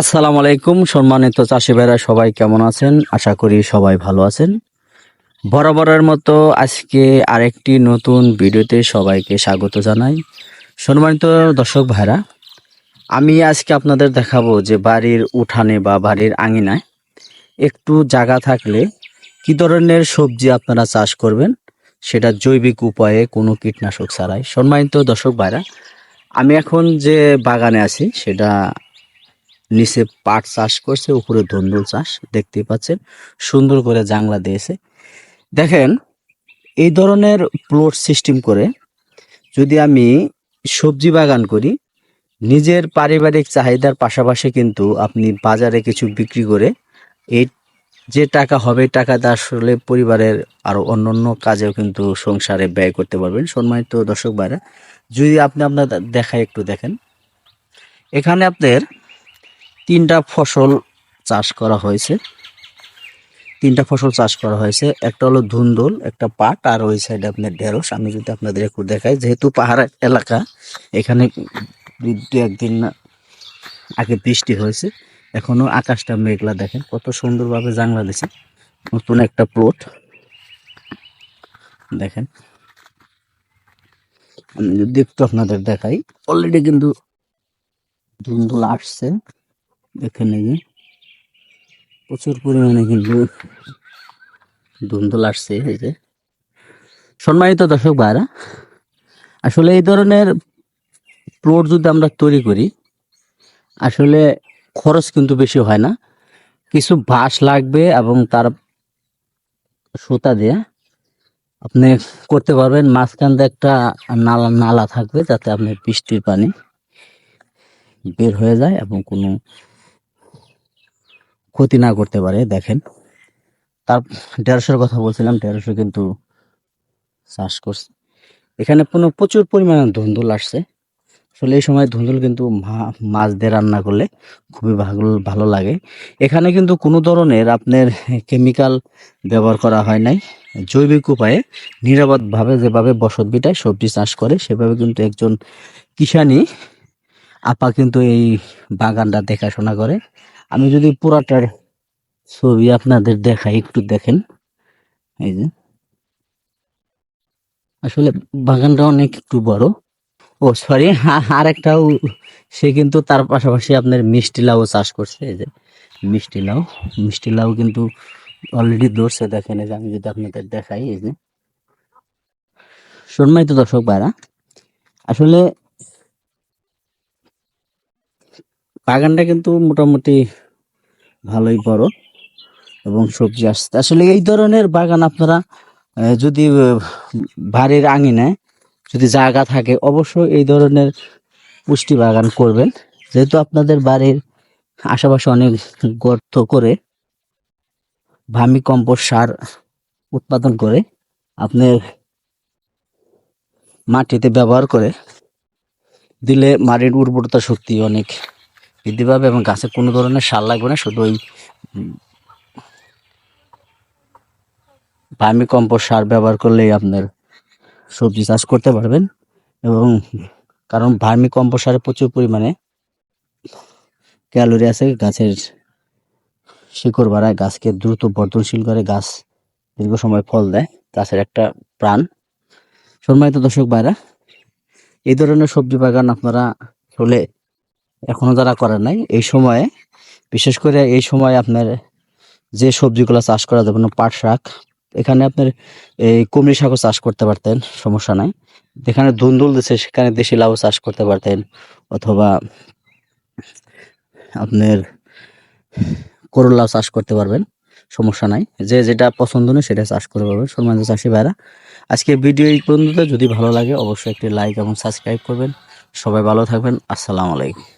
আসসালামু আলাইকুম সম্মানিত চাষি ভাইরা, সবাই কেমন আছেন? আশা করি সবাই ভালো আছেন। বরাবরের মতো আজকে আরেকটি নতুন ভিডিওতে সবাইকে স্বাগত জানাই। সম্মানিত দর্শক ভাইরা, আমি আজকে আপনাদের দেখাবো যে বাড়ির উঠানে বা বাড়ির আঙিনায় একটু জায়গা থাকলে কি ধরনের সবজি আপনারা চাষ করবেন, সেটা জৈবিক উপায়ে কোনো কীটনাশক ছাড়াই। সম্মানিত দর্শক ভাইরা, আমি এখন যে বাগানে আছি সেটা নিচে পাট চাষ করছে, উপরে ধুন্দুল চাষ দেখতেই পাচ্ছেন, সুন্দর করে জাংলা দিয়েছে। দেখেন, এই ধরনের প্লট সিস্টেম করে যদি আমি সবজি বাগান করি, নিজের পারিবারিক চাহিদার পাশাপাশি কিন্তু আপনি বাজারে কিছু বিক্রি করে এই যে টাকা হবে, টাকাতে আসলে পরিবারের আরো অন্যান্য কাজেও কিন্তু সংসারে ব্যয় করতে পারবেন। সম্মানিত দর্শক ভাইরা, যদি আপনি আপনার দেখায় একটু দেখেন, এখানে আপনার তিনটা ফসল চাষ করা হয়েছে। একটা হলো ধুন্দুল, একটা পাট, আর ওই সাইডে আপনার ঢেঁড়স। আমি যদি আপনাদের একটু দেখাই, যেহেতু পাহাড় এলাকা, এখানে দু একদিন আগে বৃষ্টি হয়েছে, এখনো আকাশটা মেঘলা। দেখেন কত সুন্দরভাবে জাংলা দিয়েছে, নতুন একটা প্লট। দেখেন, আমি যদি একটু আপনাদের দেখাই, অলরেডি কিন্তু ধুন্দুল আসছে। দেখেন, এই যে প্রচুর পরিমাণে কিন্তু ধুন্দুল আসছে। এই যে সম্মানিত দর্শক ভাইরা, আসলে এই ধরনের প্লট যদি আমরা তৈরি করি, আসলে খরচ কিন্তু বেশি হয় না। কিছু বাঁশ লাগবে এবং তার সুতা দিয়ে আপনি করতে পারবেন। মাঝখান দিয়ে একটা নালা নালা থাকবে, যাতে আপনি বৃষ্টির পানি বের হয়ে যায় এবং কোনো ক্ষতি না করতে পারে। দেখেন, তার ঢেঁড়সের কথা বলছিলাম, ঢেঁড়সও কিন্তু চাষ করছে। এখানে প্রচুর পরিমাণে ধুন্দুল আসছে। আসলে এই সময় ধুন্দুল কিন্তু মাছ দিয়ে রান্না করলে খুবই ভালো ভালো লাগে। এখানে কিন্তু কোনো ধরনের আপনার কেমিক্যাল ব্যবহার করা হয় নাই। জৈবিক উপায়ে নিরাপদভাবে যেভাবে বসত ভিটায় সবজি চাষ করে, সেভাবে কিন্তু একজন কিষানি আপা কিন্তু এই বাগানটা দেখাশোনা করে। আমি যদি পুরাটার ছবি আপনাদের দেখাই, একটু দেখেন। এই যে আসলে বাগানটা অনেক একটু বড়। ও সরি, আরেকটাও, সে কিন্তু তার পাশাপাশি আপনার মিষ্টি লাউ চাষ করছে। এই যে মিষ্টি লাউ কিন্তু অলরেডি ধরছে। দেখেন, এই যে আমি যদি আপনাদের দেখাই, এই যে সম্মানিত দর্শক ভাইরা, আসলে বাগানটা কিন্তু মোটামুটি ভালোই বড় এবং সবজি আসছে। আসলে এই ধরনের বাগান আপনারা যদি বাড়ির আঙিনায় যদি জায়গা থাকে, অবশ্যই এই ধরনের পুষ্টি বাগান করবেন। যেহেতু আপনাদের বাড়ির আশেপাশে অনেক গর্ত করে ভার্মি কম্পোস্ট সার উৎপাদন করে আপনার মাটিতে ব্যবহার করে দিলে মাটির উর্বরতা শক্তি অনেক বৃদ্ধি পাবে এবং গাছে কোনো ধরনের সার লাগবে না। শুধু ওই ভার্মি কম্পোস্ট সার ব্যবহার করলেই আপনার সবজি চাষ করতে পারবেন। এবং কারণ ভার্মি কম্পোস্ট সারে প্রচুর পরিমাণে ক্যালোরি আছে, গাছের শিকড় বাড়ায়, গাছকে দ্রুত বর্ধনশীল করে, গাছ দীর্ঘ সময় ফল দেয়, গাছের একটা প্রাণ। সম্মানিত দর্শক ভাইরা, এই ধরনের সবজি বাগান আপনারা হলে এখনো যারা করেন নাই, এই সময়ে, বিশেষ করে এই সময় আপনার যে সবজিগুলো চাষ করা যাবে না, পাট শাক, এখানে আপনার এই কুমড়ি শাকও চাষ করতে পারতেন, সমস্যা নাই। যেখানে ধুন্দুল দিচ্ছে সেখানে দেশি লাউ চাষ করতে পারতেন, অথবা আপনার করলা চাষ করতে পারবেন, সমস্যা নাই। যে যেটা পছন্দ নেই সেটা চাষ করতে পারবেন। সম্মানিত চাষি ভাইরা, আজকে ভিডিও এই পর্যন্ত। যদি ভালো লাগে অবশ্যই একটি লাইক এবং সাবস্ক্রাইব করবেন। সবাই ভালো থাকবেন। আসসালামু আলাইকুম।